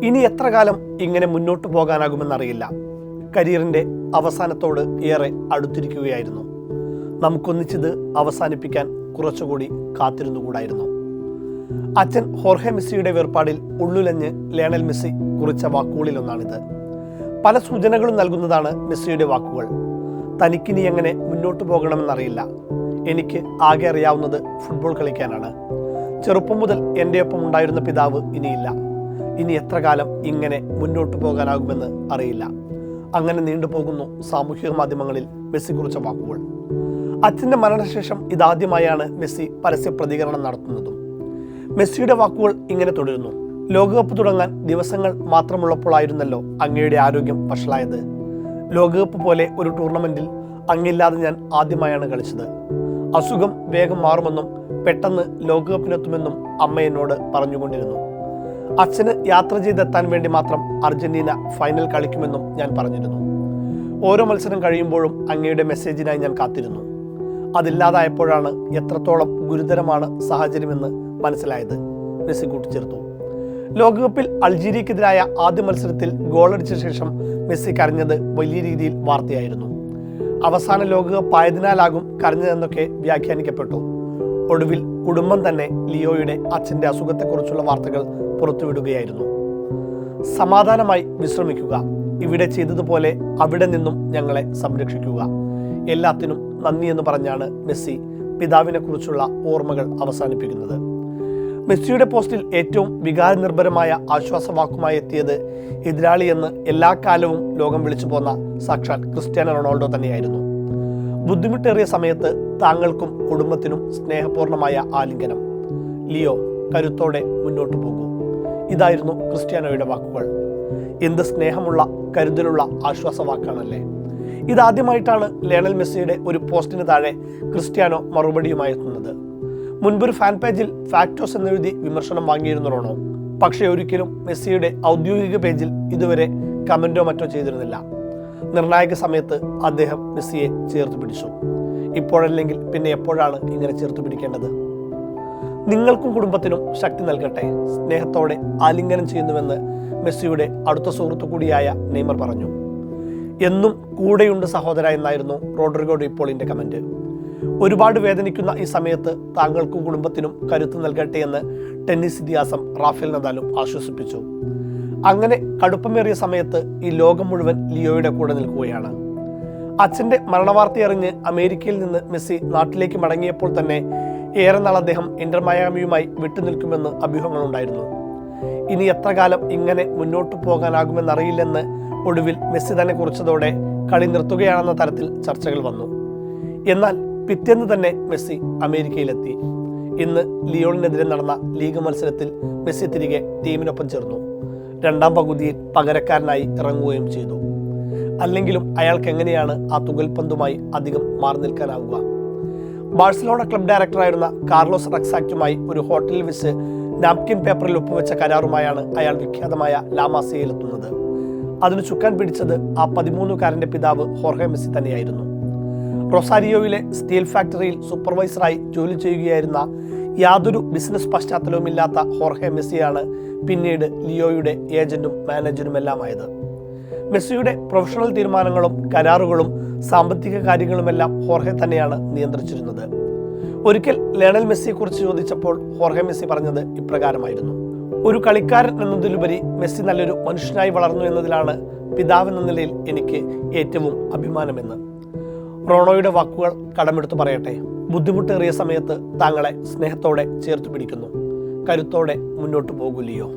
ഇനി എത്ര കാലം ഇങ്ങനെ മുന്നോട്ട് പോകാനാകുമെന്നറിയില്ല. കരിയറിൻ്റെ അവസാനത്തോട് ഏറെ അടുത്തിരിക്കുകയായിരുന്നു. നമുക്കൊന്നിച്ചത് അവസാനിപ്പിക്കാൻ കുറച്ചുകൂടി കാത്തിരുന്നുകൂടായിരുന്നു. അച്ഛൻ ഹോർഹെ മെസ്സിയുടെ വേർപാടിൽ ഉള്ളുലഞ്ഞ് ലയണൽ മെസ്സി കുറിച്ച വാക്കുകളിലൊന്നാണിത്. പല സൂചനകളും നൽകുന്നതാണ് മെസ്സിയുടെ വാക്കുകൾ. തനിക്കിനി എങ്ങനെ മുന്നോട്ട് പോകണമെന്നറിയില്ല. എനിക്ക് ആകെ അറിയാവുന്നത് ഫുട്ബോൾ കളിക്കാനാണ്. ചെറുപ്പം മുതൽ എൻ്റെ ഒപ്പം ഉണ്ടായിരുന്ന പിതാവ് ഇനിയില്ല. ഇനി എത്ര കാലം ഇങ്ങനെ മുന്നോട്ട് പോകാനാകുമെന്ന് അറിയില്ല. അങ്ങനെ നീണ്ടുപോകുന്നു സാമൂഹിക മാധ്യമങ്ങളിൽ മെസ്സി കുറിച്ച വാക്കുകൾ. അച്ഛൻ്റെ മരണശേഷം ഇതാദ്യമായാണ് മെസ്സി പരസ്യ പ്രതികരണം നടത്തുന്നതും. മെസ്സിയുടെ വാക്കുകൾ ഇങ്ങനെ തുടരുന്നു. ലോകകപ്പ് തുടങ്ങാൻ ദിവസങ്ങൾ മാത്രമുള്ളപ്പോഴായിരുന്നല്ലോ അങ്ങയുടെ ആരോഗ്യം വഷളായത്. ലോകകപ്പ് പോലെ ഒരു ടൂർണമെന്റിൽ അങ്ങില്ലാതെ ഞാൻ ആദ്യമായാണ് കളിച്ചത്. അസുഖം വേഗം മാറുമെന്നും പെട്ടെന്ന് ലോകകപ്പിനെത്തുമെന്നും അമ്മ എന്നോട് പറഞ്ഞുകൊണ്ടിരുന്നു. അച്ഛന് യാത്ര ചെയ്തെത്താൻ വേണ്ടി മാത്രം അർജന്റീന ഫൈനൽ കളിക്കുമെന്നും ഞാൻ പറഞ്ഞിരുന്നു. ഓരോ മത്സരം കഴിയുമ്പോഴും അങ്ങയുടെ മെസ്സേജിനായി ഞാൻ കാത്തിരുന്നു. അതില്ലാതായപ്പോഴാണ് എത്രത്തോളം ഗുരുതരമാണ് സാഹചര്യമെന്ന് മനസ്സിലായത്, മെസ്സി കൂട്ടിച്ചേർത്തു. ലോകകപ്പിൽ അൾജീരിയക്കെതിരായ ആദ്യ മത്സരത്തിൽ ഗോളടിച്ച ശേഷം മെസ്സി കരഞ്ഞത് വലിയ രീതിയിൽ വാർത്തയായിരുന്നു. അവസാന ലോകകപ്പായതിനാലാകും കരഞ്ഞതെന്നൊക്കെ വ്യാഖ്യാനിക്കപ്പെട്ടു. ഒടുവിൽ കുടുംബം തന്നെ ലിയോയുടെ അച്ഛൻ്റെ അസുഖത്തെക്കുറിച്ചുള്ള വാർത്തകൾ പുറത്തുവിടുകയായിരുന്നു. സമാധാനമായി വിശ്രമിക്കുക, ഇവിടെ ചെയ്തതുപോലെ അവിടെ നിന്നും ഞങ്ങളെ സംരക്ഷിക്കുക, എല്ലാത്തിനും നന്ദി എന്ന് പറഞ്ഞാണ് മെസ്സി പിതാവിനെ കുറിച്ചുള്ള ഓർമ്മകൾ അവസാനിപ്പിക്കുന്നത്. മെസ്സിയുടെ പോസ്റ്റിൽ ഏറ്റവും വികാരനിർഭരമായ ആശ്വാസവാക്കുമായി എത്തിയത് എതിരാളിയെന്ന് എല്ലാ കാലവും ലോകം വിളിച്ചു പോന്ന സാക്ഷാൽ ക്രിസ്ത്യാനോ റൊണാൾഡോ തന്നെയായിരുന്നു. ബുദ്ധിമുട്ടേറിയ സമയത്ത് താങ്കൾക്കും കുടുംബത്തിനും സ്നേഹപൂർണമായ ആലിംഗനം. ലിയോ, കരുത്തോടെ മുന്നോട്ടു പോകൂ. ഇതായിരുന്നു ക്രിസ്ത്യാനോയുടെ വാക്കുകൾ. എന്ത് സ്നേഹമുള്ള കരുതലുള്ള ആശ്വാസവാക്കാണല്ലേ. ഇതാദ്യമായിട്ടാണ് ലയണൽ മെസ്സിയുടെ ഒരു പോസ്റ്റിന് താഴെ ക്രിസ്ത്യാനോ മറുപടിയുമായി എത്തുന്നത്. മുൻപൊരു ഫാൻ പേജിൽ ഫാക്ടോസ് എന്നെഴുതി വിമർശനം വാങ്ങിയിരുന്നു റോണോ. പക്ഷേ ഒരിക്കലും മെസ്സിയുടെ ഔദ്യോഗിക പേജിൽ ഇതുവരെ കമന്റോ മറ്റോ ചെയ്തിരുന്നില്ല. നിർണായക സമയത്ത് അദ്ദേഹം മെസ്സിയെ ചേർത്ത് പിടിച്ചു. ഇപ്പോഴല്ലെങ്കിൽ പിന്നെ എപ്പോഴാണ് ഇങ്ങനെ ചേർത്ത് പിടിക്കേണ്ടത്? നിങ്ങൾക്കും കുടുംബത്തിനും ശക്തി നൽകട്ടെ, സ്നേഹത്തോടെ ആലിംഗനം ചെയ്യുന്നുവെന്ന് മെസ്സിയുടെ അടുത്ത സുഹൃത്തു കൂടിയായ നെയ്മർ പറഞ്ഞു. എന്നും കൂടെയുണ്ട് സഹോദര എന്നായിരുന്നു റോഡ്രിഗോ ഡി പോളിന്റെ കമന്റ്. ഒരുപാട് വേദനിക്കുന്ന ഈ സമയത്ത് താങ്കൾക്കും കുടുംബത്തിനും കരുത്ത് നൽകട്ടെ എന്ന് ടെന്നീസ് ഇതിഹാസം റാഫേൽ നദാലും ആശ്വസിപ്പിച്ചു. അങ്ങനെ കടുപ്പമേറിയ സമയത്ത് ഈ ലോകം മുഴുവൻ ലിയോയുടെ കൂടെ നിൽക്കുകയാണ്. അച്ഛൻ്റെ മരണവാർത്തയറിഞ്ഞ് അമേരിക്കയിൽ നിന്ന് മെസ്സി നാട്ടിലേക്ക് മടങ്ങിയപ്പോൾ തന്നെ ഏറെ നാൾ അദ്ദേഹം ഇന്റർ മയാമിയുമായി വിട്ടുനിൽക്കുമെന്ന് അഭ്യൂഹങ്ങളുണ്ടായിരുന്നു. ഇനി എത്ര കാലം ഇങ്ങനെ മുന്നോട്ട് പോകാനാകുമെന്നറിയില്ലെന്ന് ഒടുവിൽ മെസ്സി തന്നെ കുറിച്ചതോടെ കളി നിർത്തുകയാണെന്ന തരത്തിൽ ചർച്ചകൾ വന്നു. എന്നാൽ പിറ്റേന്ന് തന്നെ മെസ്സി അമേരിക്കയിലെത്തി. ഇന്ന് ലിയോണിനെതിരെ നടന്ന ലീഗ് മത്സരത്തിൽ മെസ്സി തിരികെ ടീമിനൊപ്പം ചേർന്നു. രണ്ടാം പകുതിയിൽ പകരക്കാരനായി ഇറങ്ങുകയും ചെയ്തു. അല്ലെങ്കിലും അയാൾക്ക് എങ്ങനെയാണ് ആ തുകൽപന്തുമായി അധികം മാറി നിൽക്കാനാവുക? ബാഴ്സലോണ ക്ലബ് ഡയറക്ടറായിരുന്ന കാർലോസ് റക്സാക്റ്റുമായി ഒരു ഹോട്ടലിൽ വെച്ച് നാപ്കിൻ പേപ്പറിൽ ഒപ്പുവെച്ച കരാറുമായാണ് അയാൾ വിഖ്യാതമായ ലാമാസിയയിലെത്തുന്നത്. അതിന് ചുക്കാൻ പിടിച്ചത് ആ 13-കാരന്റെ പിതാവ് ഹോർഹെ മെസ്സി തന്നെയായിരുന്നു. റൊസാരിയോയിലെ സ്റ്റീൽ ഫാക്ടറിയിൽ സൂപ്പർവൈസറായി ജോലി ചെയ്യുകയായിരുന്ന യാതൊരു ബിസിനസ് പശ്ചാത്തലവുമില്ലാത്ത ഹോർഹെ മെസ്സിയാണ് പിന്നീട് ലിയോയുടെ ഏജന്റും മാനേജറുമെല്ലാമായത്. മെസ്സിയുടെ പ്രൊഫഷണൽ തീരുമാനങ്ങളും കരാറുകളും സാമ്പത്തിക കാര്യങ്ങളുമെല്ലാം ഹോർഹെ തന്നെയാണ് നിയന്ത്രിച്ചിരുന്നത്. ഒരിക്കൽ ലയണൽ മെസ്സിയെക്കുറിച്ച് ചോദിച്ചപ്പോൾ ഹോർഹെ മെസ്സി പറഞ്ഞത് ഇപ്രകാരമായിരുന്നു: ഒരു കളിക്കാരൻ എന്നതിലുപരി മെസ്സി നല്ലൊരു മനുഷ്യനായി വളർന്നു എന്നതിലാണ് പിതാവെന്ന നിലയിൽ എനിക്ക് ഏറ്റവും അഭിമാനമെന്ന്. റോണോയുടെ വാക്കുകൾ കടമെടുത്തു പറയട്ടെ. ബുദ്ധിമുട്ടേറിയ സമയത്ത് താങ്കളെ സ്നേഹത്തോടെ ചേർത്ത് പിടിക്കുന്നു. കരുത്തോടെ മുന്നോട്ട് പോകൂ ലിയോ.